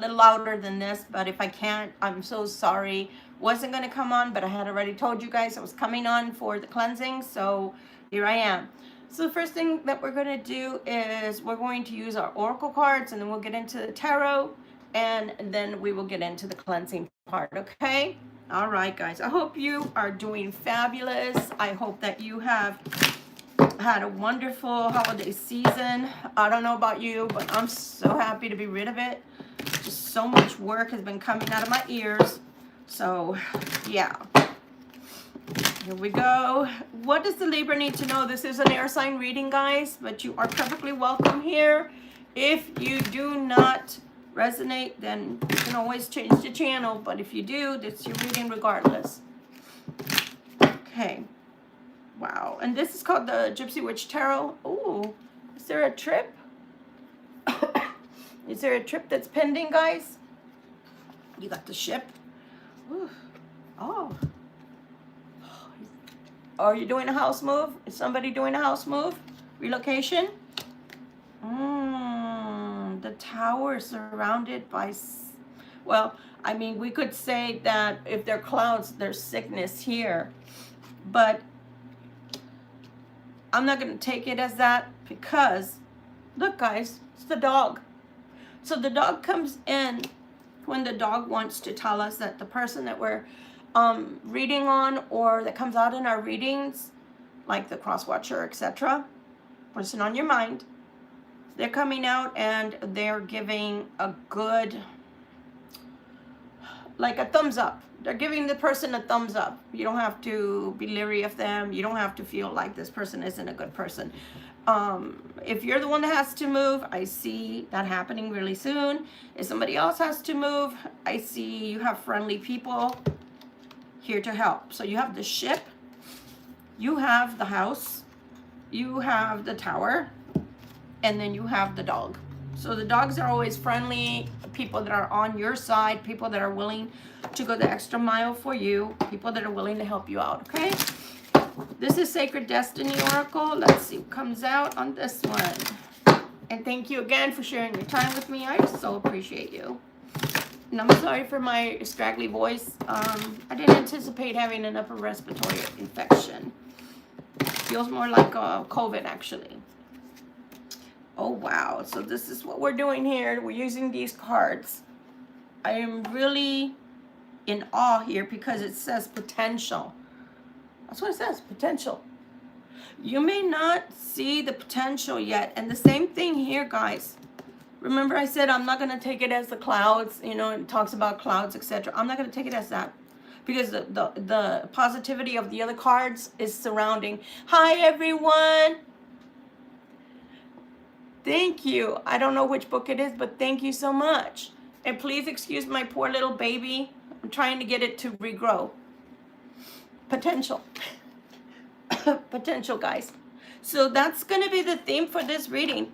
little louder than this, but if I can't, I'm so sorry. Wasn't going to come on, but I had already told you guys I was coming on for the cleansing, so here I am. So the first thing that we're going to do is we're going to use our oracle cards, and then we'll get into the tarot, and then we will get into the cleansing part, okay? All right, guys. I hope you are doing fabulous. I hope that you have had a wonderful holiday season. I don't know about you, but I'm so happy to be rid of it. Just so much work has been coming out of my ears. So, yeah. Here we go. What does the Libra need to know? This is an air sign reading, guys, but you are perfectly welcome here. If you do not resonate, then you can always change the channel, but if you do, that's your reading regardless. Okay. Wow. And this is called the Gypsy Witch Tarot. Ooh, is there a trip? Is there a trip that's pending, guys? You got the ship. Ooh. Oh. Are you doing a house move? Is somebody doing a house move? Relocation? The tower surrounded by... Well, I mean, we could say that if there are clouds, there's sickness here. But I'm not going to take it as that because, look, guys, it's the dog. So the dog comes in when the dog wants to tell us that the person that we're reading on, or that comes out in our readings, like the cross watcher, etc., person on your mind, they're coming out and they're giving a good, like a thumbs up. They're giving the person a thumbs up. You don't have to be leery of them. You don't have to feel like this person isn't a good person. If you're the one that has to move, I see that happening really soon. If somebody else has to move, I see you have friendly people here to help. So you have the ship, you have the house, you have the tower, and then you have the dog. So the dogs are always friendly, people that are on your side, people that are willing to go the extra mile for you, people that are willing to help you out, okay? This is Sacred Destiny Oracle. Let's see what comes out on this one. And thank you again for sharing your time with me. I so appreciate you. And I'm sorry for my scraggly voice. I didn't anticipate having an upper respiratory infection. Feels more like COVID, actually. Oh, wow. So this is what we're doing here. We're using these cards. I am really in awe here because it says potential. That's what it says, potential. You may not see the potential yet. And the same thing here, guys. Remember I said I'm not going to take it as the clouds, you know, it talks about clouds, etc. I'm not going to take it as that. Because the positivity of the other cards is surrounding. Hi, everyone. Thank you. I don't know which book it is, but thank you so much. And please excuse my poor little baby. I'm trying to get it to regrow. Potential. Potential, guys. So that's going to be the theme for this reading.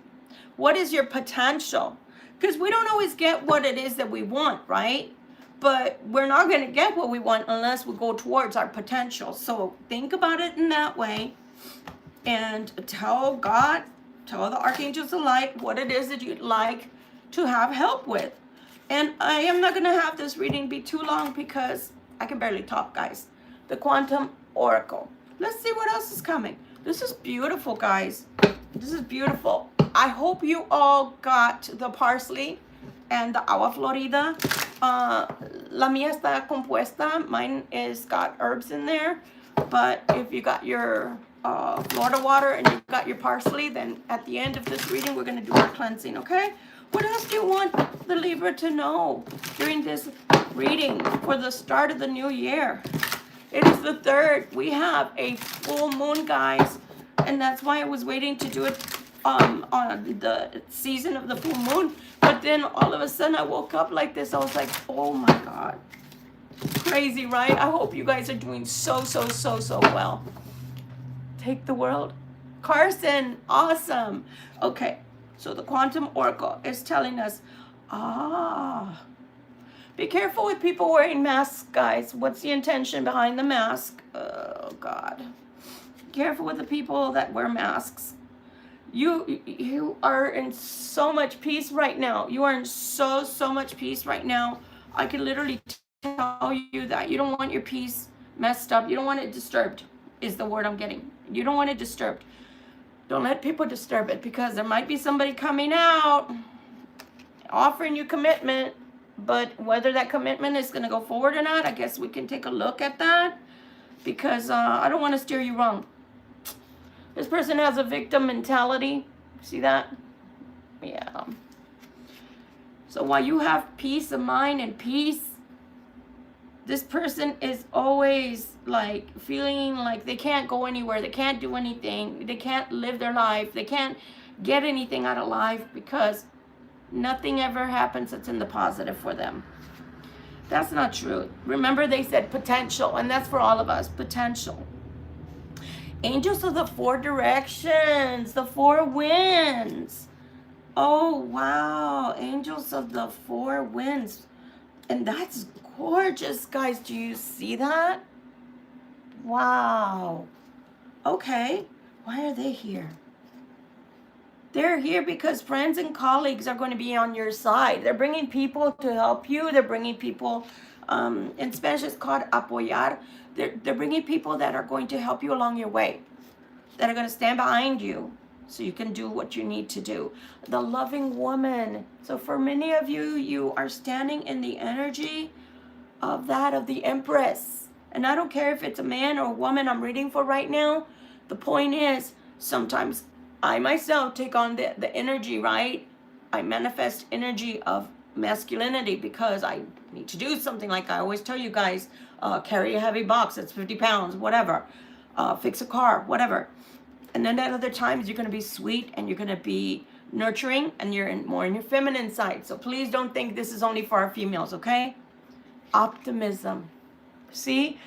What is your potential? Because we don't always get what it is that we want, right? But we're not going to get what we want unless we go towards our potential. So think about it in that way. And tell God, tell the archangels of light what it is that you'd like to have help with. And I am not going to have this reading be too long because I can barely talk, guys. The Quantum Oracle. Let's see what else is coming. This is beautiful, guys. This is beautiful. I hope you all got the parsley and the agua florida. La mía está compuesta. Mine is got herbs in there. But if you got your Florida water and you got your parsley, then at the end of this reading, we're going to do our cleansing, okay? What else do you want the Libra to know during this reading for the start of the new year? It is the 3rd. We have a full moon, guys. And that's why I was waiting to do it on the season of the full moon. But then all of a sudden I woke up like this. I was like, oh my God. Crazy, right? I hope you guys are doing so well. Take the world. Carson, awesome. Okay, so the Quantum Oracle is telling us, be careful with people wearing masks, guys. What's the intention behind the mask? Oh, God. Be careful with the people that wear masks. You are in so much peace right now. You are in so much peace right now. I can literally tell you that you don't want your peace messed up. You don't want it disturbed, is the word I'm getting. You don't want it disturbed. Don't let people disturb it, because there might be somebody coming out offering you commitment, but whether that commitment is going to go forward or not, I guess we can take a look at that, because I don't want to steer you wrong. This person has a victim mentality. See that? Yeah. So while you have peace of mind and peace, this person is always like feeling like they can't go anywhere. They can't do anything. They can't live their life. They can't get anything out of life, because nothing ever happens that's in the positive for them. That's not true. Remember, they said potential, and that's for all of us, potential. Angels of the four directions, the four winds. Oh, wow. Angels of the four winds. And that's gorgeous, guys. Do you see that? Wow. Okay. Why are they here? They're here because friends and colleagues are going to be on your side. They're bringing people to help you. They're bringing people, in Spanish it's called apoyar. They're bringing people that are going to help you along your way, that are going to stand behind you so you can do what you need to do. The loving woman. So for many of you, you are standing in the energy of the Empress. And I don't care if it's a man or a woman I'm reading for right now. The point is, sometimes I myself take on the energy, right? I manifest energy of masculinity because I need to do something, like I always tell you guys, carry a heavy box that's 50 pounds, whatever, fix a car, whatever. And then at other times, you're going to be sweet and you're going to be nurturing, and you're more in your feminine side. So please don't think this is only for our females, okay? Optimism. See?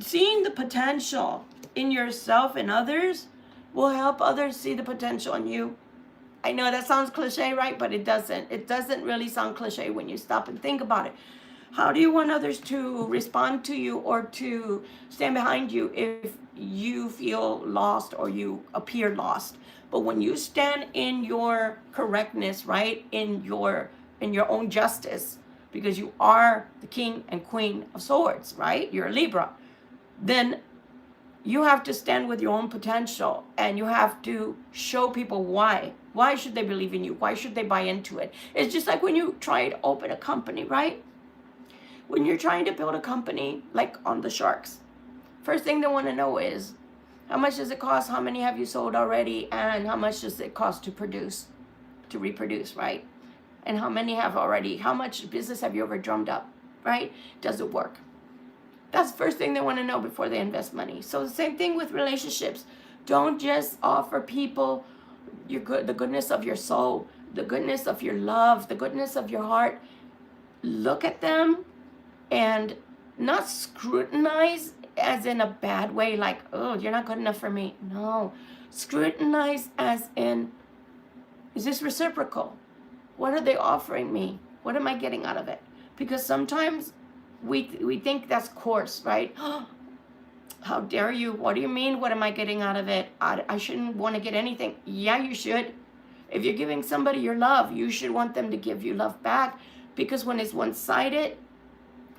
Seeing the potential in yourself and others will help others see the potential in you. I know that sounds cliche, right? But it doesn't. It doesn't really sound cliche when you stop and think about it. How do you want others to respond to you or to stand behind you if you feel lost or you appear lost? But when you stand in your correctness, right, in your own justice, because you are the king and queen of swords, right? You're a Libra. Then you have to stand with your own potential, and you have to show people why. Why should they believe in you? Why should they buy into it? It's just like when you try to open a company, right? When you're trying to build a company, like on the Sharks, first thing they want to know is, how much does it cost? How many have you sold already? And how much does it cost to produce, to reproduce, right? And how many have already, how much business have you ever drummed up, right? Does it work? That's the first thing they want to know before they invest money. So the same thing with relationships. Don't just offer people the goodness of your soul, the goodness of your love, the goodness of your heart. Look at them and not scrutinize as in a bad way, like, oh, you're not good enough for me. No. Scrutinize as in, is this reciprocal? What are they offering me? What am I getting out of it? Because sometimes we think that's coarse, right? How dare you? What do you mean? What am I getting out of it? I shouldn't want to get anything. Yeah, you should. If you're giving somebody your love, you should want them to give you love back. Because when it's one-sided,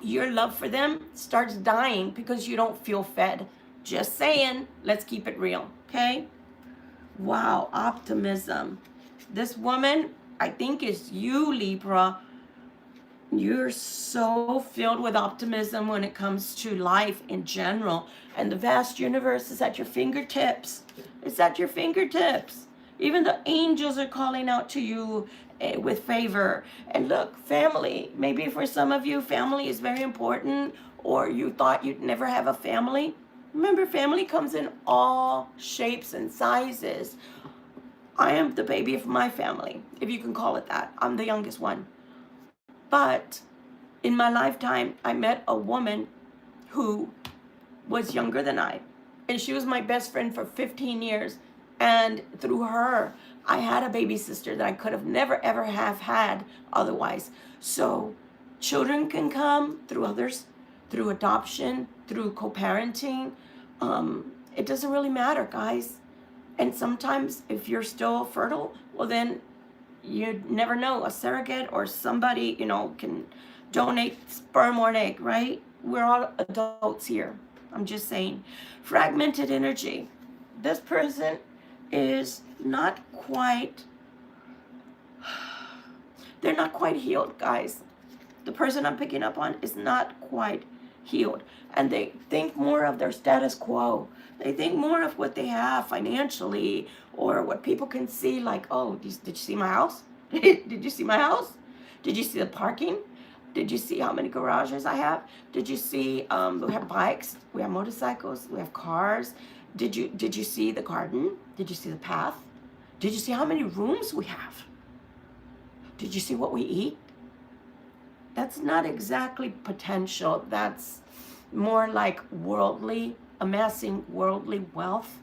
your love for them starts dying because you don't feel fed. Just saying. Let's keep it real, okay? Wow, optimism. This woman, I think, is you, Libra. You're so filled with optimism when it comes to life in general. And the vast universe is at your fingertips. It's at your fingertips. Even the angels are calling out to you with favor. And look, family. Maybe for some of you, family is very important, or you thought you'd never have a family. Remember, family comes in all shapes and sizes. I am the baby of my family, if you can call it that. I'm the youngest one. But in my lifetime, I met a woman who was younger than I. And she was my best friend for 15 years. And through her, I had a baby sister that I could have never, ever have had otherwise. So children can come through others, through adoption, through co-parenting. It doesn't really matter, guys. And sometimes if you're still fertile, well then you never know, a surrogate or somebody, you know, can donate sperm or an egg, right? We're all adults here. I'm just saying. Fragmented energy. This person is not quite, they're not quite healed, guys. The person I'm picking up on is not quite healed. And they think more of their status quo. They think more of what they have financially, or what people can see, like, oh, did you see my house? Did you see my house? Did you see the parking? Did you see how many garages I have? Did you see, we have bikes, we have motorcycles, we have cars. Did you see the garden? Did you see the path? Did you see how many rooms we have? Did you see what we eat? That's not exactly potential. That's more like worldly, amassing worldly wealth.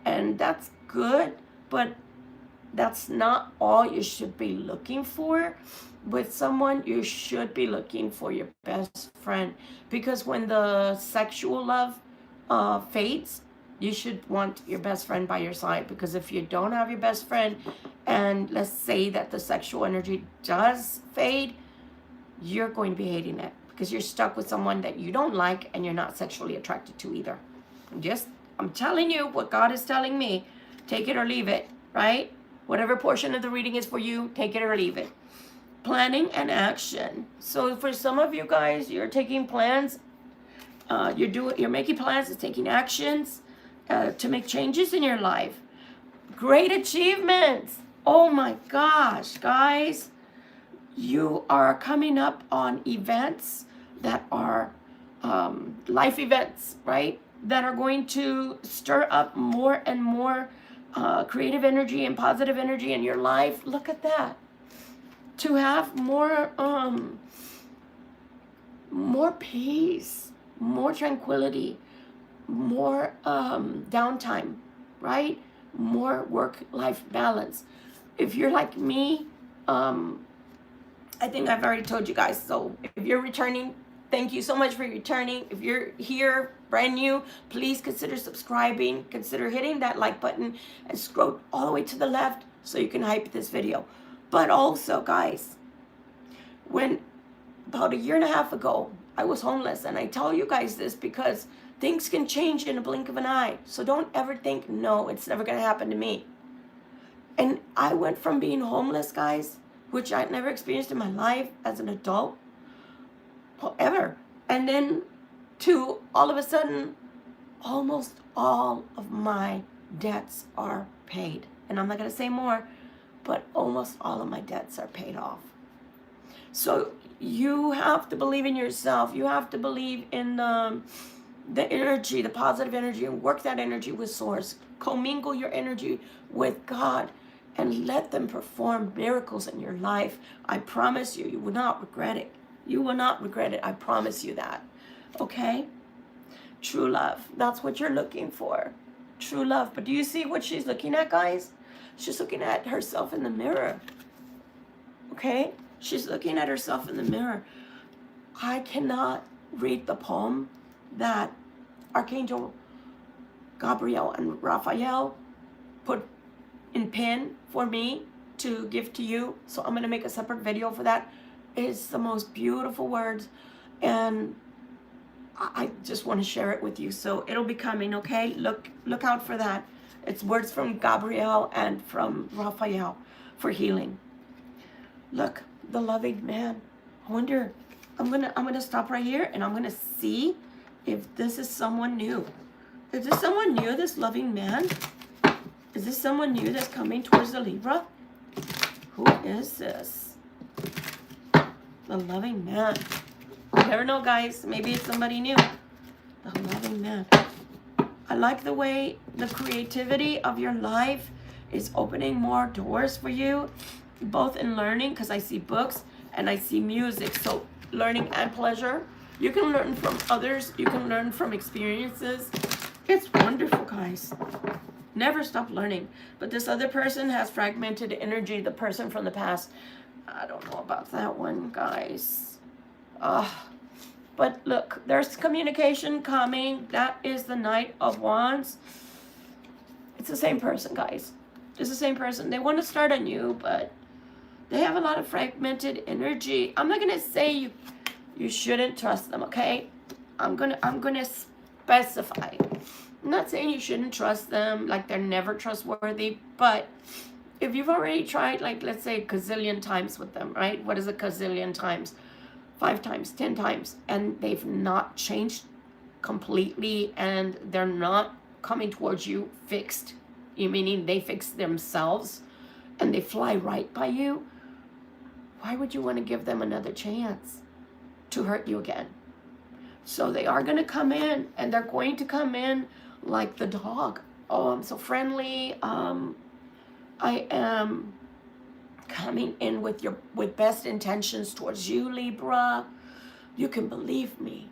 And that's good, but that's not all you should be looking for. With someone, you should be looking for your best friend, because when the sexual love fades, you should want your best friend by your side. Because if you don't have your best friend, and let's say that the sexual energy does fade, you're going to be hating it, because you're stuck with someone that you don't like and you're not sexually attracted to either. I'm telling you what God is telling me. Take it or leave it, right? Whatever portion of the reading is for you, take it or leave it. Planning and action. So for some of you guys, you're taking plans. You're making plans and taking actions to make changes in your life. Great achievements. Oh my gosh, guys. You are coming up on events that are life events, right? That are going to stir up more and more creative energy and positive energy in your life. Look at that. To have more peace, more tranquility, more downtime, right? More work-life balance. If you're like me, I think I've already told you guys. So if you're returning, thank you so much for returning. If you're here brand new, please consider subscribing. Consider hitting that like button and scroll all the way to the left so you can hype this video. But also, guys, when about 1.5 years ago, I was homeless. And I tell you guys this because things can change in a blink of an eye. So don't ever think, no, it's never going to happen to me. And I went from being homeless, guys, which I'd never experienced in my life as an adult, ever. And then to all of a sudden, almost all of my debts are paid. And I'm not going to say more, but almost all of my debts are paid off. So you have to believe in yourself. You have to believe in the energy, the positive energy, and work that energy with Source. Commingle your energy with God and let them perform miracles in your life. I promise you, you will not regret it. You will not regret it. I promise you that. Okay? True love. That's what you're looking for. True love. But do you see what she's looking at, guys? She's looking at herself in the mirror. Okay? She's looking at herself in the mirror. I cannot read the poem that Archangel Gabriel and Raphael put in pen for me to give to you. So I'm going to make a separate video for that. It's the most beautiful words. And I just want to share it with you. So it'll be coming, okay? Look out for that. It's words from Gabriel and from Raphael for healing. Look, the loving man. I wonder, I'm gonna stop right here and I'm gonna see if this is someone new. Is this someone new, this loving man? Is this someone new that's coming towards the Libra? Who is this? The loving man. You never know, guys. Maybe it's somebody new. The loving man. I like the way the creativity of your life is opening more doors for you, both in learning, because I see books and I see music. So learning and pleasure. You can learn from others. You can learn from experiences. It's wonderful, guys. Never stop learning. But this other person has fragmented energy, the person from the past. I don't know about that one, guys. But look, there's communication coming. That is the Knight of Wands. It's the same person, guys. It's the same person. They want to start anew, but they have a lot of fragmented energy. I'm not gonna say you shouldn't trust them, okay? I'm gonna specify. I'm not saying you shouldn't trust them, like they're never trustworthy, but if you've already tried, like, let's say a gazillion times with them, right? What is a gazillion times? 5 times, 10 times, and they've not changed completely, and they're not coming towards you fixed, meaning they fix themselves, and they fly right by you, why would you want to give them another chance to hurt you again? So they are going to come in, and they're going to come in like the dog. Oh, I'm so friendly. I am coming in with best intentions towards you, Libra. You can believe me.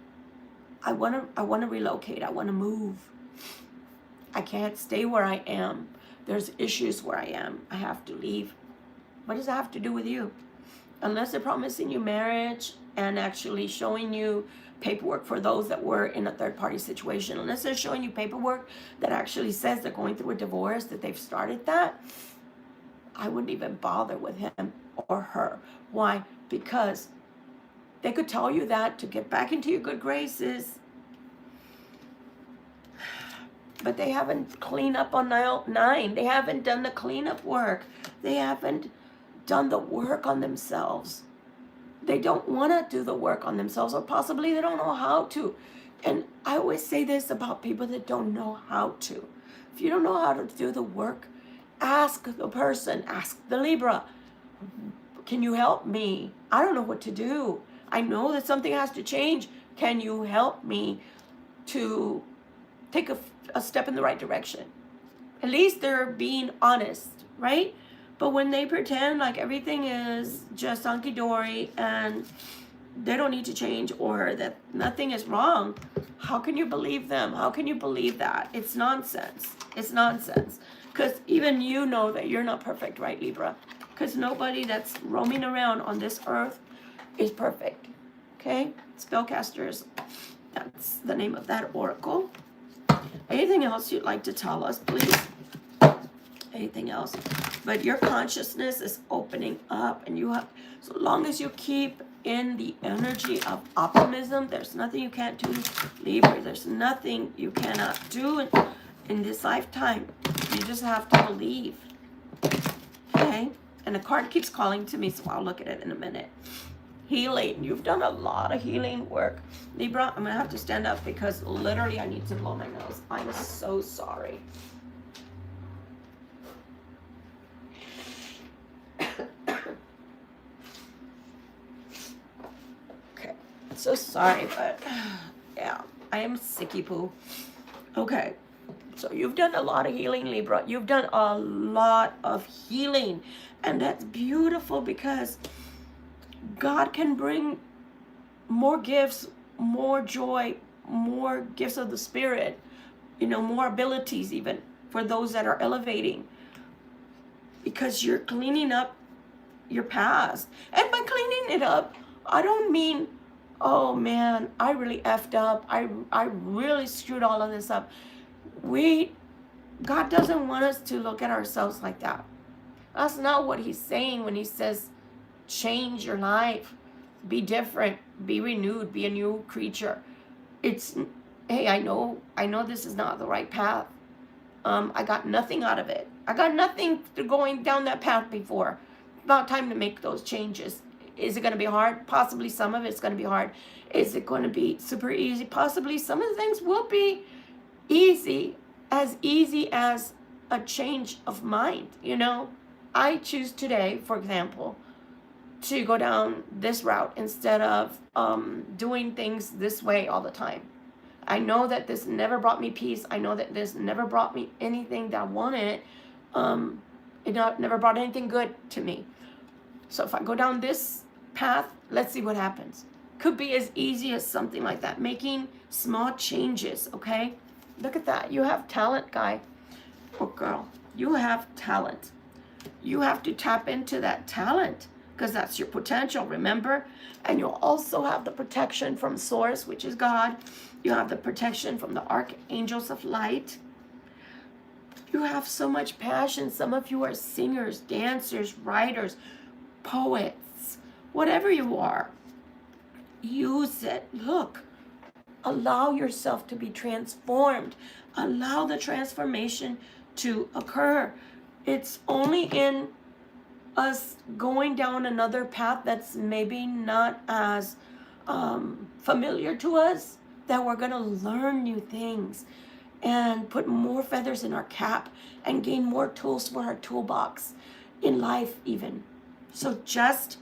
I want to relocate. I want to move. I can't stay where I am. There's issues where I am. I have to leave. What does that have to do with you? Unless they're promising you marriage and actually showing you paperwork for those that were in a third-party situation. Unless they're showing you paperwork that actually says they're going through a divorce, that they've started that, I wouldn't even bother with him or her. Why? Because they could tell you that to get back into your good graces, but they haven't cleaned up on aisle 9. They haven't done the cleanup work. They haven't done the work on themselves. They don't want to do the work on themselves, or possibly they don't know how to. And I always say this about people that don't know how to. If you don't know how to do the work, ask the person, ask the Libra, can you help me? I don't know what to do. I know that something has to change. Can you help me to take a step in the right direction? At least they're being honest, right? But when they pretend like everything is just hunky-dory and they don't need to change, or that nothing is wrong, how can you believe them? How can you believe that? It's nonsense. It's nonsense. Because even you know that you're not perfect, right, Libra? Because nobody that's roaming around on this earth is perfect. Okay? Spellcasters, that's the name of that oracle. Anything else you'd like to tell us, please? Anything else? But your consciousness is opening up, and you have, so long as you keep in the energy of optimism, there's nothing you can't do, Libra. There's nothing you cannot do in this lifetime. You just have to believe. Okay? And the card keeps calling to me, so I'll look at it in a minute. Healing. You've done a lot of healing work. Libra, I'm going to have to stand up because literally I need to blow my nose. I'm so sorry. Okay. So sorry, but yeah, I am sicky poo. Okay. So you've done a lot of healing, Libra. You've done a lot of healing. And that's beautiful, because God can bring more gifts, more joy, more gifts of the Spirit, more abilities even for those that are elevating. Because you're cleaning up your past. And by cleaning it up, I don't mean, oh man, I really effed up. I really screwed all of this up. God doesn't want us to look at ourselves like that. That's not what he's saying when he says, change your life, be different, be renewed, be a new creature. It's, hey, I know this is not the right path. I got nothing out of it. I got nothing to going down that path before. About time to make those changes. Is it going to be hard? Possibly some of it's going to be hard. Is it going to be super easy? Possibly some of the things will be easy as a change of mind, I choose today, for example, to go down this route instead of doing things this way all the time. I know that this never brought me peace. I know that this never brought me anything that I wanted. It never brought anything good to me. So if I go down this path, let's see what happens. Could be as easy as something like that, making small changes, okay? Look at that. You have talent, guy or girl. You have talent. You have to tap into that talent, because that's your potential, remember? And you'll also have the protection from Source, which is God. You have the protection from the archangels of light. You have so much passion. Some of you are singers, dancers, writers, poets, whatever you are. Use it. Look, allow yourself to be transformed. Allow the transformation to occur. It's only in us going down another path that's maybe not as familiar to us that we're going to learn new things and put more feathers in our cap and gain more tools for our toolbox in life even. So just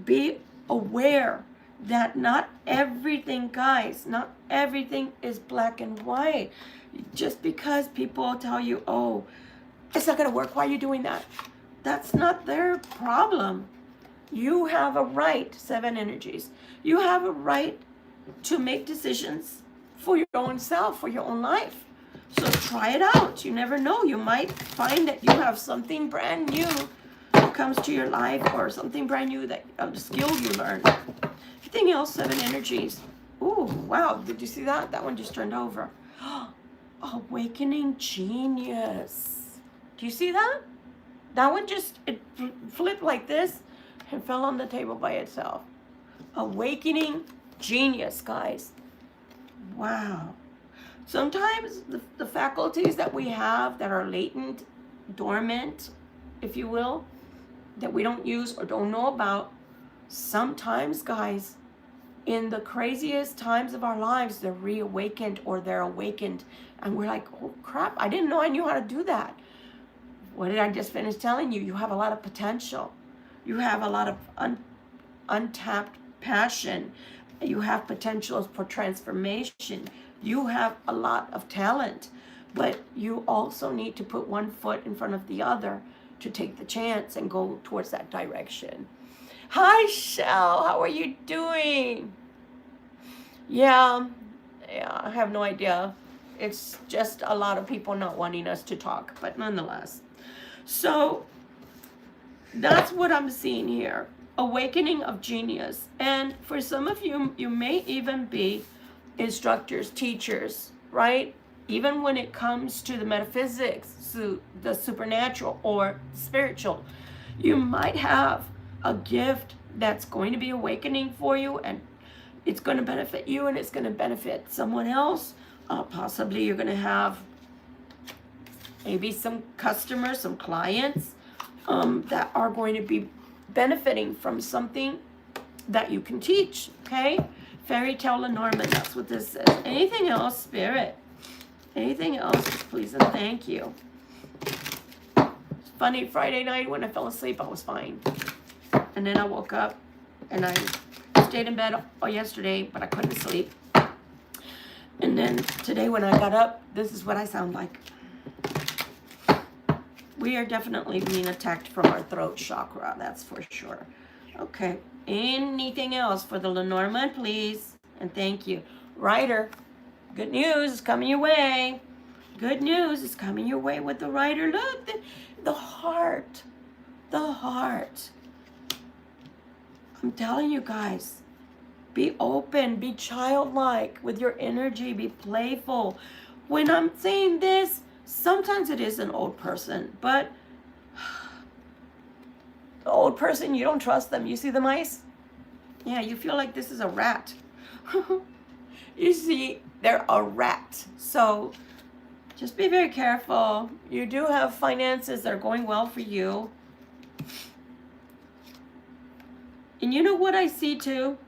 be aware that not everything, guys, not everything is black and white. Just because people tell you, oh, it's not going to work, why are you doing that? That's not their problem. You have a right, 7 energies. You have a right to make decisions for your own self, for your own life. So try it out. You never know. You might find that you have something brand new that comes to your life, or something brand new, that a skill you learned. Anything else, 7 energies? Ooh, wow. Did you see that? That one just turned over. Awakening genius. Do you see that? That one just, it flipped like this and fell on the table by itself. Awakening genius, guys. Wow. Sometimes the faculties that we have that are latent, dormant, if you will, that we don't use or don't know about, sometimes, guys, in the craziest times of our lives, they're reawakened or they're awakened. And we're like, oh crap, I didn't know I knew how to do that. What did I just finish telling you? You have a lot of potential. You have a lot of untapped passion. You have potentials for transformation. You have a lot of talent, but you also need to put one foot in front of the other to take the chance and go towards that direction. Hi, Shell. How are you doing? Yeah, I have no idea. It's just a lot of people not wanting us to talk, but nonetheless. So that's what I'm seeing here. Awakening of genius. And for some of you, you may even be instructors, teachers, right? Even when it comes to the metaphysics, to the supernatural or spiritual, you might have a gift that's going to be awakening for you, and it's going to benefit you and it's going to benefit someone else. Possibly you're going to have maybe some customers, some clients that are going to be benefiting from something that you can teach, okay? Fairy tale Lenormand, that's what this says. Anything else, Spirit? Anything else, please and thank you. It's funny, Friday night when I fell asleep, I was fine. And then I woke up and I stayed in bed all yesterday, but I couldn't sleep. And then today when I got up, this is what I sound like. We are definitely being attacked from our throat chakra, that's for sure. Okay, anything else for the Lenormand, please? And thank you. Rider, good news is coming your way. Good news is coming your way with the Rider. Look, the heart. The heart. I'm telling you guys, be open, be childlike with your energy, be playful. When I'm saying this, sometimes it is an old person, but the old person, you don't trust them. You see the mice? Yeah, you feel like this is a rat. You see, they're a rat. So just be very careful. You do have finances that are going well for you. And you know what I see too?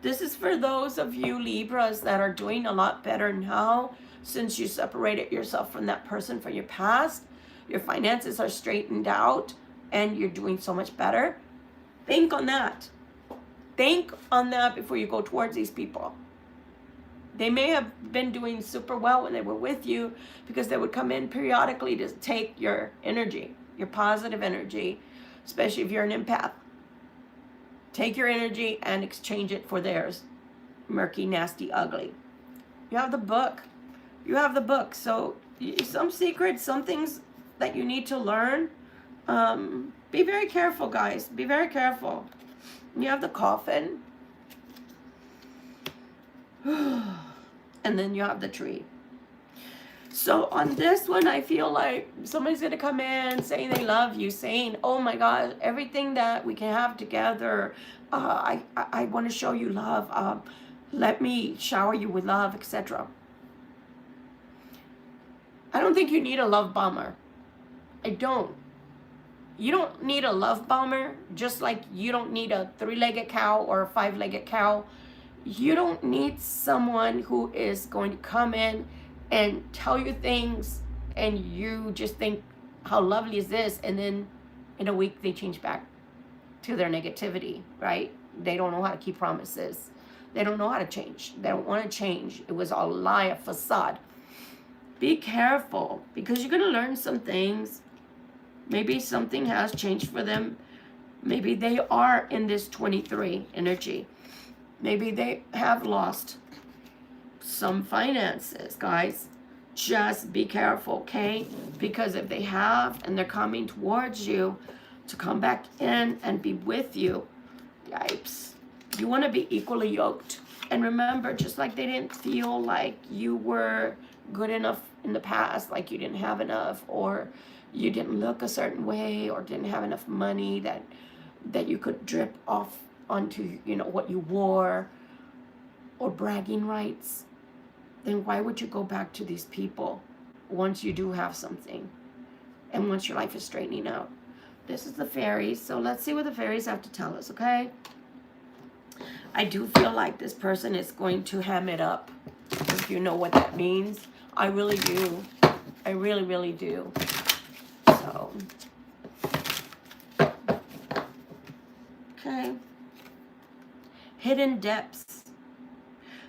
This is for those of you Libras that are doing a lot better now since you separated yourself from that person from your past. Your finances are straightened out and you're doing so much better. Think on that. Think on that before you go towards these people. They may have been doing super well when they were with you because they would come in periodically to take your energy, your positive energy, especially if you're an empath. Take your energy and exchange it for theirs. Murky, nasty, ugly. You have the book. You have the book. So some secrets, some things that you need to learn. Be very careful, guys. Be very careful. You have the coffin. And then you have the tree. So on this one, I feel like somebody's going to come in saying they love you, saying, oh my God, everything that we can have together, I want to show you love. Let me shower you with love, etc. I don't think you need a love bomber. I don't. You don't need a love bomber, just like you don't need a 3-legged cow or a 5-legged cow. You don't need someone who is going to come in and tell you things and you just think, how lovely is this? And then in a week they change back to their negativity, right? They don't know how to keep promises. They don't know how to change. They don't want to change. It was a lie, a facade. Be careful, because you're going to learn some things. Maybe something has changed for them. Maybe they are in this 23 energy. Maybe they have lost some finances, guys. Just be careful, okay? Because if they have and they're coming towards you to come back in and be with you, yipes. You want to be equally yoked. And remember, just like they didn't feel like you were good enough in the past, like you didn't have enough, or you didn't look a certain way, or didn't have enough money that you could drip off onto, you know, what you wore, or bragging rights, then why would you go back to these people once you do have something and once your life is straightening out? This is the fairies, so let's see what the fairies have to tell us, okay? I do feel like this person is going to ham it up, if you know what that means. I really do. I really, really do. So, okay. Hidden depths.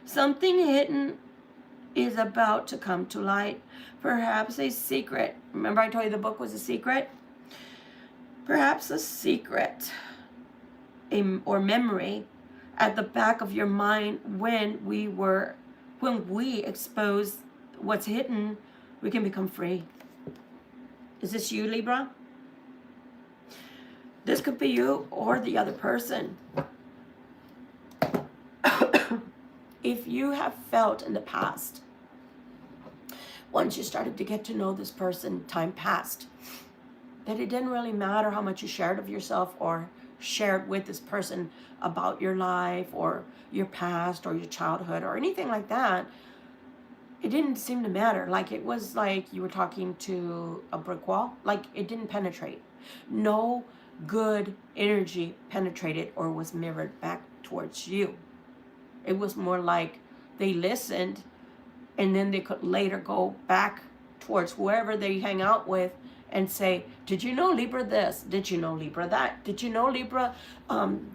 Something hidden is about to come to light. Perhaps a secret. Remember I told you the book was a secret? Perhaps a secret or memory at the back of your mind when we expose what's hidden, we can become free. Is this you, Libra? This could be you or the other person. If you have felt in the past, once you started to get to know this person, time passed, that it didn't really matter how much you shared of yourself or shared with this person about your life or your past or your childhood or anything like that, it didn't seem to matter. Like it was like you were talking to a brick wall. Like it didn't penetrate. No good energy penetrated or was mirrored back towards you. It was more like they listened and then they could later go back towards whoever they hang out with and say, did you know Libra this? Did you know Libra that? Did you know Libra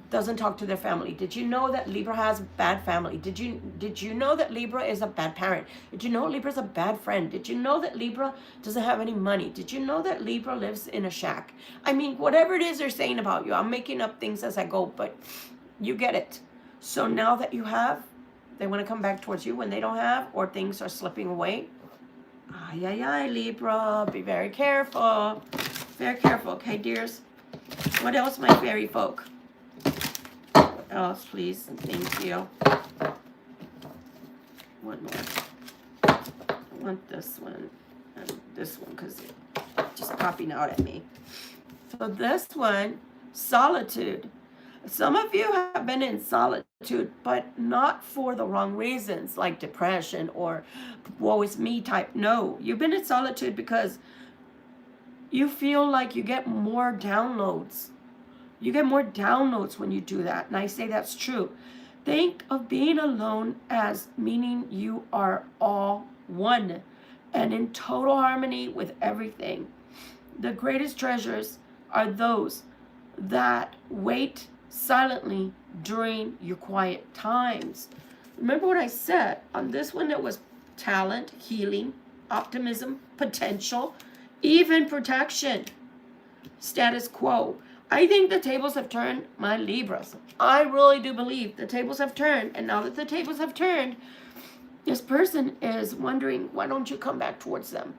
doesn't talk to their family? Did you know that Libra has a bad family? Did you know that Libra is a bad parent? Did you know Libra's a bad friend? Did you know that Libra doesn't have any money? Did you know that Libra lives in a shack? I mean, whatever it is they're saying about you, I'm making up things as I go, but you get it. So now that you have, they want to come back towards you when they don't have, or things are slipping away. Ay, ay, ay, Libra, be very careful. Very careful, okay, dears? What else, my fairy folk? What else, please? Thank you. One more. I want this one and this one because it's just popping out at me. So this one, solitude. Some of you have been in solitude, but not for the wrong reasons, like depression or woe is me type. No, you've been in solitude because you feel like you get more downloads. You get more downloads when you do that, and I say that's true. Think of being alone as meaning you are all one and in total harmony with everything. The greatest treasures are those that wait silently during your quiet times. Remember what I said on this one? That was talent, healing, optimism, potential, even protection, status quo. I think the tables have turned, my Libras. I really do believe the tables have turned, and now that the tables have turned, this person is wondering, why don't you come back towards them?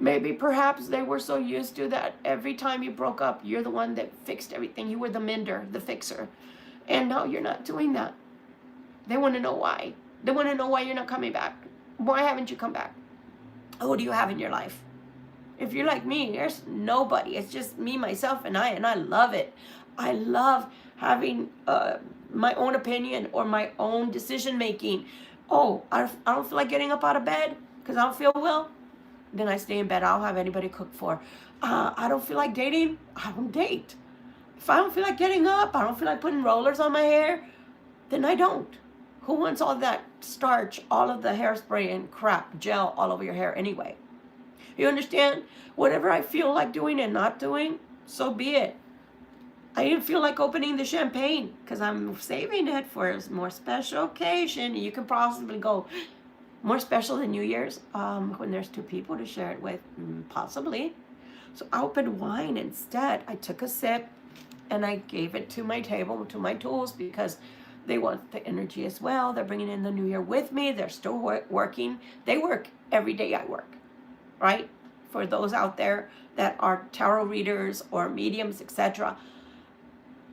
Maybe perhaps they were so used to that every time you broke up, you're the one that fixed everything. You were the mender, the fixer. And now you're not doing that. They want to know why. They want to know why you're not coming back. Why haven't you come back? Who do you have in your life? If you're like me, there's nobody. It's just me, myself, and I love it. I love having my own opinion or my own decision making. Oh, I don't feel like getting up out of bed because I don't feel well. Then I stay in bed. I don't have anybody cook for. I don't feel like dating. I don't date. If I don't feel like getting up, I don't feel like putting rollers on my hair, then I don't. Who wants all that starch, all of the hairspray and crap, gel all over your hair anyway? You understand? Whatever I feel like doing and not doing, so be it. I didn't feel like opening the champagne because I'm saving it for a more special occasion. You can possibly go more special than New Year's when there's 2 people to share it with, possibly. So I opened wine instead. I took a sip and I gave it to my table, to my tools, because they want the energy as well. They're bringing in the new year with me. They're still working. They work every day I work, right? For those out there that are tarot readers or mediums, etc.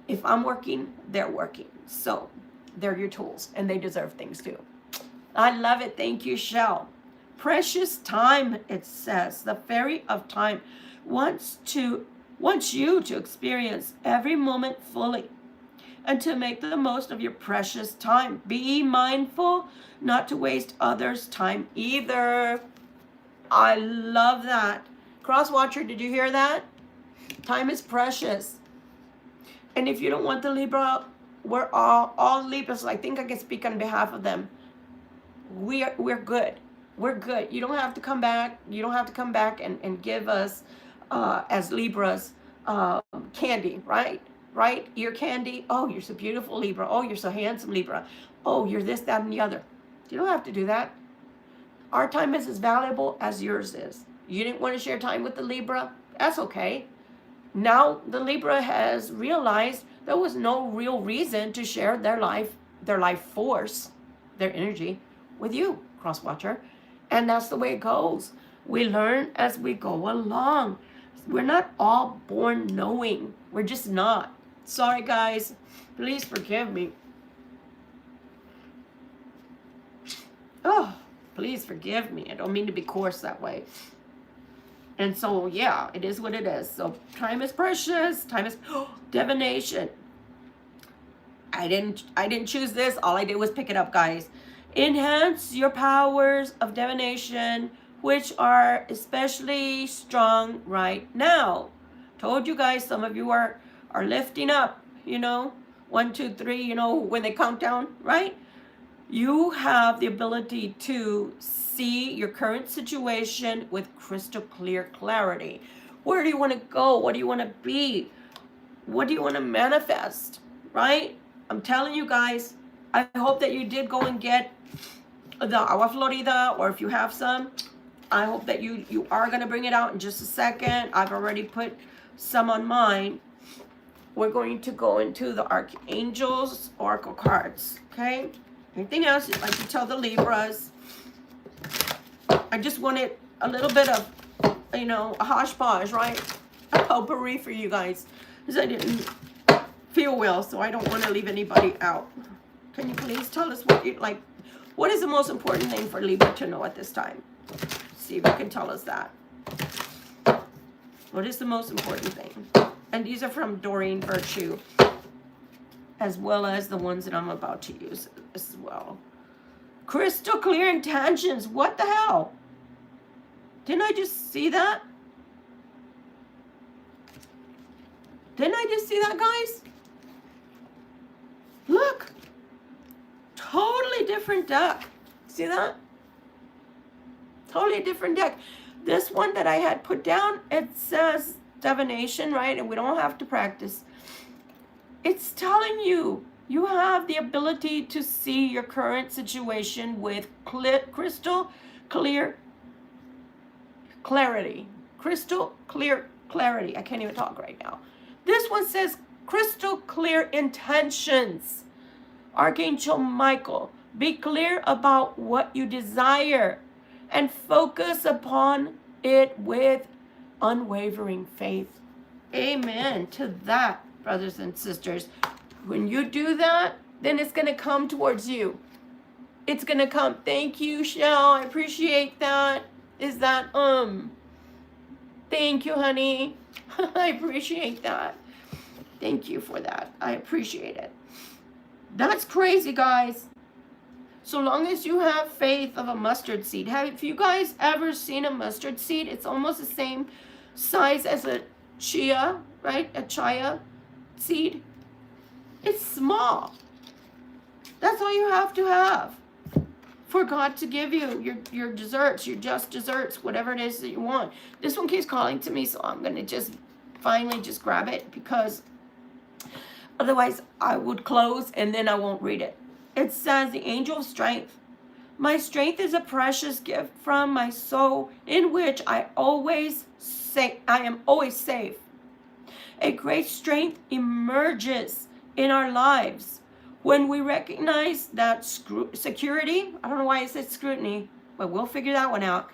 If I'm working, they're working. So they're your tools and they deserve things too. I love it. Thank you, Shell. Precious time, it says. The fairy of time wants you to experience every moment fully and to make the most of your precious time. Be mindful not to waste others' time either. I love that. Cross Watcher, did you hear that? Time is precious. And if you don't want the Libra, we're all Libras. I think I can speak on behalf of them. We're good. We're good. You don't have to come back. You don't have to come back and give us as Libras candy, right? Right? Ear candy. Oh, you're so beautiful, Libra. Oh, you're so handsome, Libra. Oh, you're this, that, and the other. You don't have to do that. Our time is as valuable as yours is. You didn't want to share time with the Libra? That's okay. Now the Libra has realized there was no real reason to share their life force, their energy with you, Cross Watcher. And that's the way it goes. We learn as we go along. We're not all born knowing. We're just not. Sorry, guys. Please forgive me. Oh, please forgive me. I don't mean to be coarse that way. And so, yeah, it is what it is. So time is precious. Time is divination. I didn't choose this. All I did was pick it up, guys. Enhance your powers of divination, which are especially strong right now. Told you guys, some of you are lifting up, 1, 2, 3, when they count down, right? You have the ability to see your current situation with crystal clear clarity. Where do you want to go? What do you want to be? What do you want to manifest, right? I'm telling you guys, I hope that you did go and get the agua florida, or if you have some, I hope that you are going to bring it out in just a second. I've already put some on mine. We're going to go into the Archangels Oracle cards, okay? Anything else you'd like to tell the Libras? I just wanted a little bit of, a hodgepodge, right? A potpourri for you guys, because I didn't feel well, so I don't want to leave anybody out. Can you please tell us what is the most important thing for Libra to know at this time? See if you can tell us that. What is the most important thing? And these are from Doreen Virtue, as well as the ones that I'm about to use as well. Crystal clear intentions. What the hell? Didn't I just see that? Didn't I just see that, guys? Look. Totally different deck. See that? Totally different deck. This one that I had put down, it says divination, right? And we don't have to practice. It's telling you, you have the ability to see your current situation with crystal clear clarity. Crystal clear clarity. I can't even talk right now. This one says crystal clear intentions. Archangel Michael, be clear about what you desire and focus upon it with unwavering faith. Amen to that, brothers and sisters. When you do that, then it's going to come towards you. It's going to come. Thank you, Shell. I appreciate that. is that, thank you, honey. I appreciate that. Thank you for that. I appreciate it. That's crazy, guys. So long as you have faith of a mustard seed. Have you guys ever seen a mustard seed? It's almost the same size as a chia, right? A chia seed. It's small. That's all you have to have for God to give you your desserts, your just desserts, whatever it is that you want. This one keeps calling to me, so I'm going to just finally just grab it, because otherwise I would close and then I won't read it. It says, the angel of strength. My strength is a precious gift from my soul, in which I am always safe. A great strength emerges in our lives when we recognize that security, I don't know why I said scrutiny, but we'll figure that one out.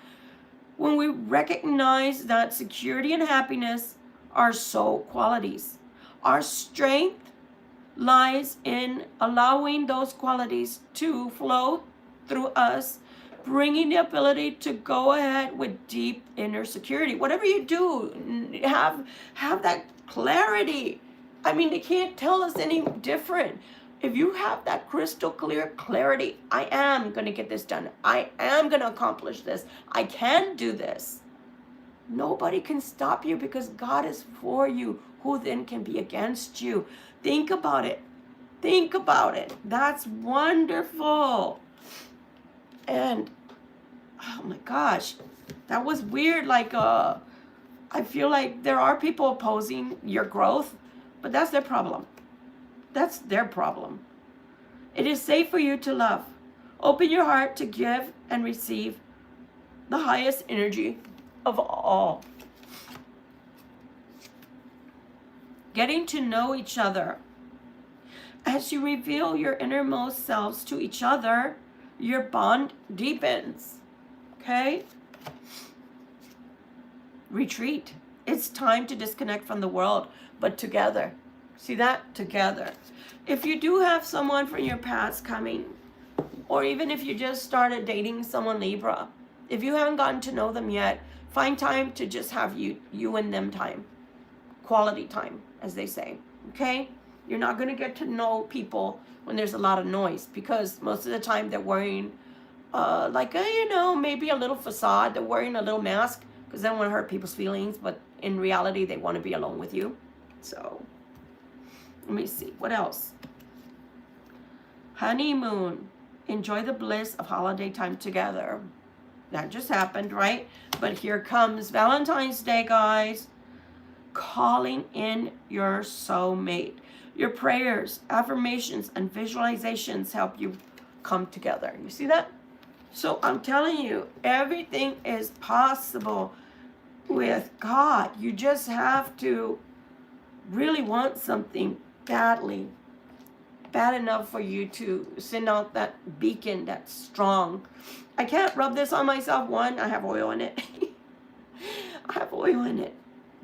When we recognize that security and happiness are soul qualities. Our strength lies in allowing those qualities to flow through us, bringing the ability to go ahead with deep inner security. Whatever you do, have that clarity. I mean, they can't tell us any different. If you have that crystal clear clarity, I am going to get this done. I am going to accomplish this. I can do this. Nobody can stop you, because God is for you. Who then can be against you? Think about it. Think about it. That's wonderful. And, oh my gosh, that was weird. Like, I feel like there are people opposing your growth, but that's their problem. That's their problem. It is safe for you to love. Open your heart to give and receive the highest energy of all. Getting to know each other. As you reveal your innermost selves to each other, your bond deepens. Okay? Retreat. It's time to disconnect from the world, but together. See that? Together. If you do have someone from your past coming, or even if you just started dating someone Libra, if you haven't gotten to know them yet, find time to just have you and them time. Quality time, as they say. Okay? You're not going to get to know people when there's a lot of noise, because most of the time they're wearing maybe a little facade. They're wearing a little mask because they don't want to hurt people's feelings, but in reality they want to be alone with you. So let me see. What else? Honeymoon. Enjoy the bliss of holiday time together. That just happened, right? But here comes Valentine's Day, guys. Calling in your soulmate. Your prayers, affirmations, and visualizations help you come together. You see that? So I'm telling you, everything is possible with God. You just have to really want something badly, bad enough for you to send out that beacon that's strong. I can't rub this on myself. One, I have oil in it. I have oil in it.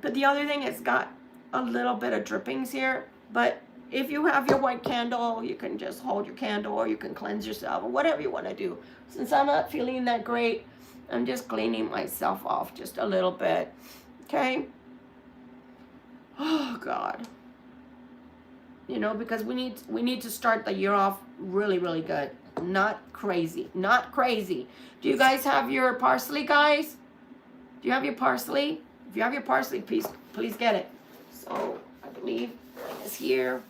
But the other thing, it's got a little bit of drippings here. But if you have your white candle, you can just hold your candle, or you can cleanse yourself, or whatever you want to do. Since I'm not feeling that great, I'm just cleaning myself off just a little bit. Okay? Oh, God. You know, because we need to start the year off really, really good. Not crazy. Not crazy. Do you guys have your parsley, guys? Do you have your parsley? If you have your parsley, please get it. So, I believe it's here.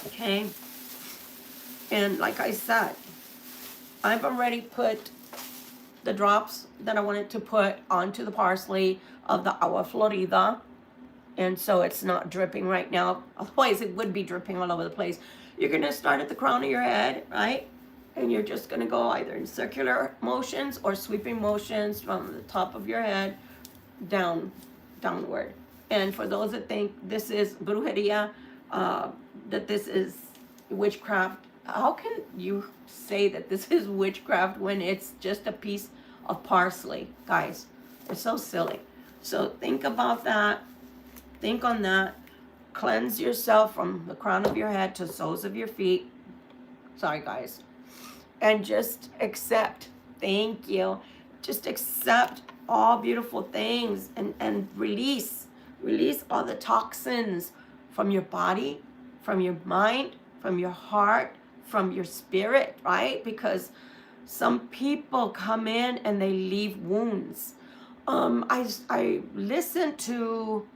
Okay. And like I said, I've already put the drops that I wanted to put onto the parsley of the agua florida. And so it's not dripping right now. Otherwise, it would be dripping all over the place. You're going to start at the crown of your head, right? And you're just going to go either in circular motions or sweeping motions from the top of your head downward. And for those that think this is brujeria, that this is witchcraft, how can you say that this is witchcraft when it's just a piece of parsley? Guys, it's so silly. So think about that. Think on that. Cleanse yourself from the crown of your head to the soles of your feet. Sorry, guys. And just accept. Thank you. just accept all beautiful things and release all the toxins from your body, from your mind, from your heart, from your spirit, right? Because some people come in and they leave wounds. I listened to,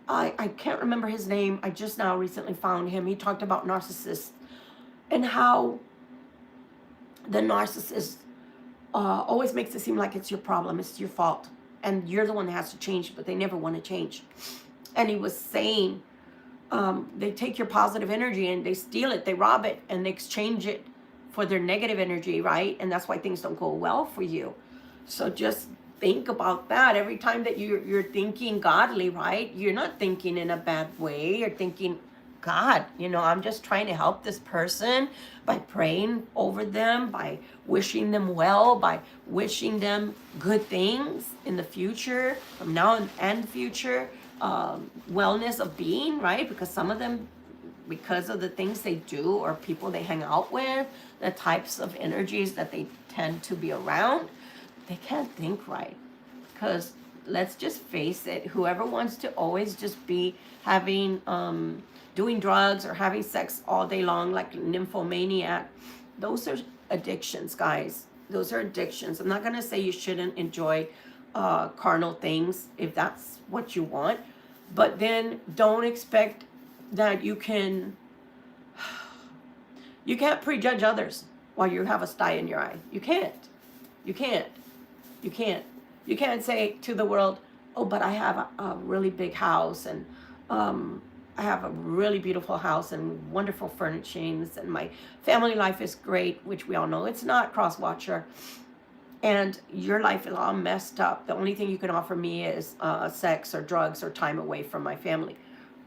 I can't remember his name. I just now recently found him. He talked about narcissists and how the narcissist always makes it seem like it's your problem, it's your fault, and you're the one that has to change, but they never want to change. And he was saying, they take your positive energy and they steal it, they rob it, and they exchange it for their negative energy, right? And that's why things don't go well for you. So just think about that every time that you're thinking godly, right? You're not thinking in a bad way. You're thinking, God, I'm just trying to help this person by praying over them, by wishing them well, by wishing them good things in the future, from now and future, wellness of being, right? Because some of them, because of the things they do or people they hang out with, the types of energies that they tend to be around, they can't think right. Because let's just face it, whoever wants to always just be having, doing drugs or having sex all day long like nymphomaniac, those are addictions, guys. Those are addictions. I'm not going to say you shouldn't enjoy carnal things if that's what you want, but then don't expect that you can't prejudge others while you have a sty in your eye. You can't say to the world, oh, but I have a really big house, and I have a really beautiful house and wonderful furnishings, and my family life is great, which we all know it's not, cross-watcher, and your life is all messed up. The only thing you can offer me is sex or drugs or time away from my family.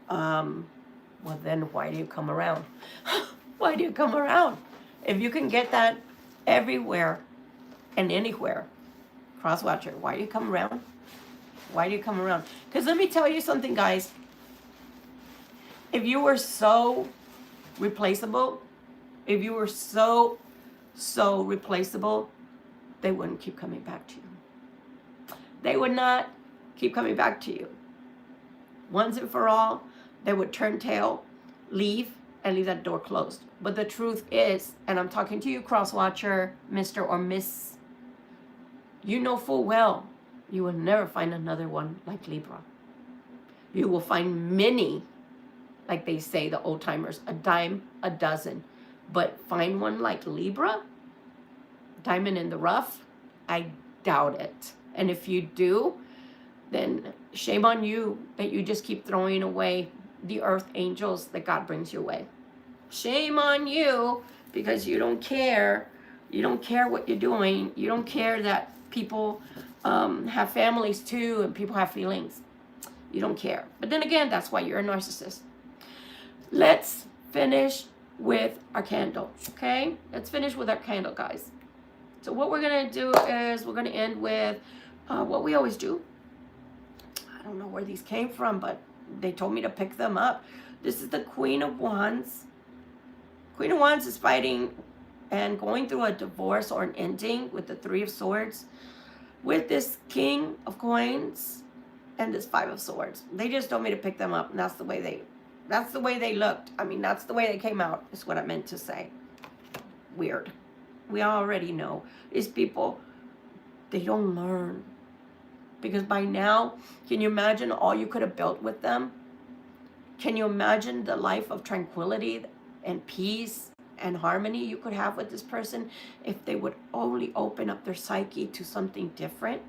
Well, then why do you come around? Why do you come around? If you can get that everywhere and anywhere, cross-watcher, why do you come around? Why do you come around? Because let me tell you something, guys. If you were so replaceable, if you were so replaceable, they wouldn't keep coming back to you. They would not keep coming back to you. Once and for all, they would turn tail, leave, and leave that door closed. But the truth is, and I'm talking to you, cross-watcher, Mr. or Miss, you know full well you will never find another one like Libra. You will find many, like they say, the old timers, a dime a dozen. But find one like Libra, diamond in the rough, I doubt it. And if you do, then shame on you that you just keep throwing away the earth angels that God brings your way. Shame on you, because you don't care. You don't care what you're doing. You don't care that people have families too, and people have feelings. You don't care. But then again, that's why you're a narcissist. Let's finish with our candle, okay? Let's finish with our candle, guys. So what we're going to do is we're going to end with what we always do. I don't know where these came from, but they told me to pick them up. This is the Queen of Wands. Queen of Wands is fighting and going through a divorce or an ending with the Three of Swords, with this King of Coins and this Five of Swords. They just told me to pick them up, and that's the way they looked. I mean, that's the way they came out, is what I meant to say. Weird. We already know. These people, they don't learn. Because by now, can you imagine all you could have built with them? Can you imagine the life of tranquility and peace and harmony you could have with this person if they would only open up their psyche to something different?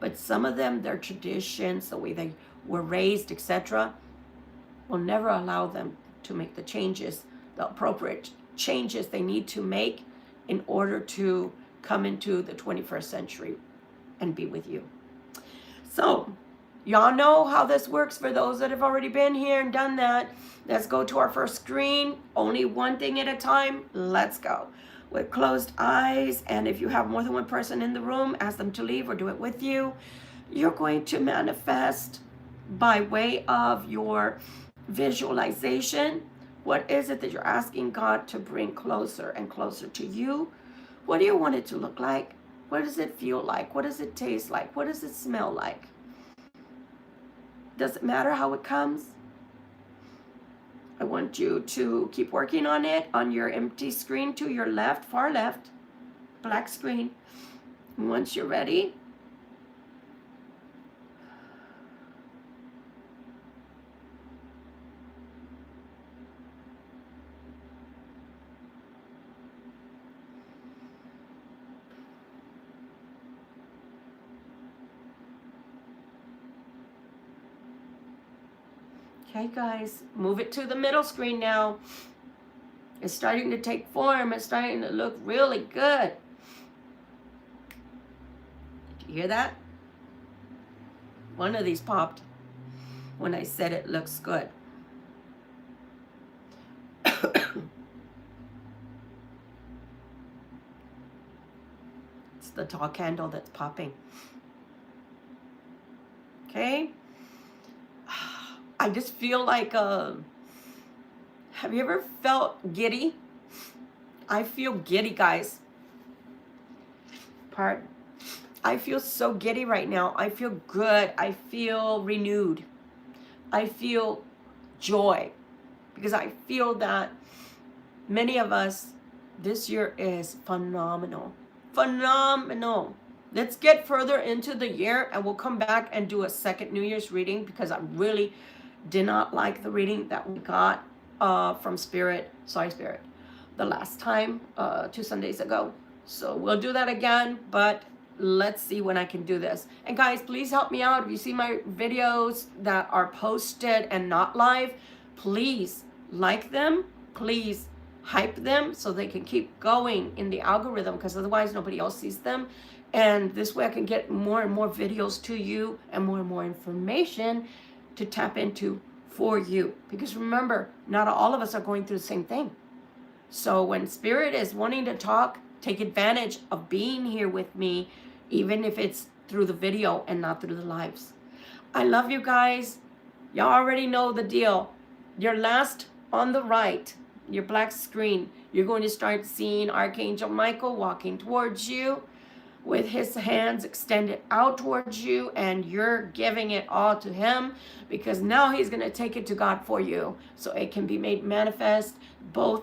But some of them, their traditions, the way they were raised, etc., will never allow them to make the changes, the appropriate changes they need to make in order to come into the 21st century and be with you. So, y'all know how this works. For those that have already been here and done that, let's go to our first screen. Only one thing at a time. Let's go. With closed eyes, and if you have more than one person in the room, ask them to leave or do it with you. You're going to manifest by way of your visualization. What is it that you're asking God to bring closer and closer to you? What do you want it to look like? What does it feel like? What does it taste like? What does it smell like? Does it matter how it comes? I want you to keep working on it on your empty screen to your left, far left, black screen. And once you're ready, okay, guys, move it to the middle screen now. It's starting to take form. It's starting to look really good. Did you hear that? One of these popped when I said it looks good. It's the tall candle that's popping. Okay? I just feel like, have you ever felt giddy? I feel giddy, guys. Pardon. I feel so giddy right now. I feel good. I feel renewed. I feel joy. Because I feel that many of us, this year is phenomenal. Phenomenal. Let's get further into the year and we'll come back and do a second New Year's reading because I really did not like the reading that we got from Spirit, the last time, 2 Sundays ago. So we'll do that again, but let's see when I can do this. And guys, please help me out. If you see my videos that are posted and not live, please like them. Please hype them so they can keep going in the algorithm because otherwise nobody else sees them. And this way I can get more and more videos to you and more information to tap into for you. Because remember, not all of us are going through the same thing. So when Spirit is wanting to talk, take advantage of being here with me, even if it's through the video and not through the lives. I love you guys. Y'all already know the deal. Your last on the right, your black screen, you're going to start seeing Archangel Michael walking towards you with his hands extended out towards you, and you're giving it all to him because now he's going to take it to God for you so it can be made manifest both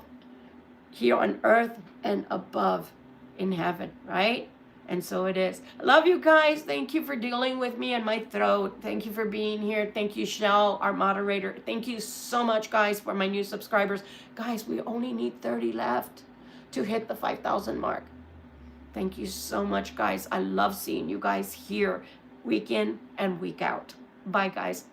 here on earth and above in heaven, right? And so it is. I love you guys. Thank you for dealing with me and my throat. Thank you for being here. Thank you, Shell, our moderator. Thank you so much, guys, for my new subscribers. Guys, we only need 30 left to hit the 5,000 mark. Thank you so much, guys. I love seeing you guys here week in and week out. Bye, guys.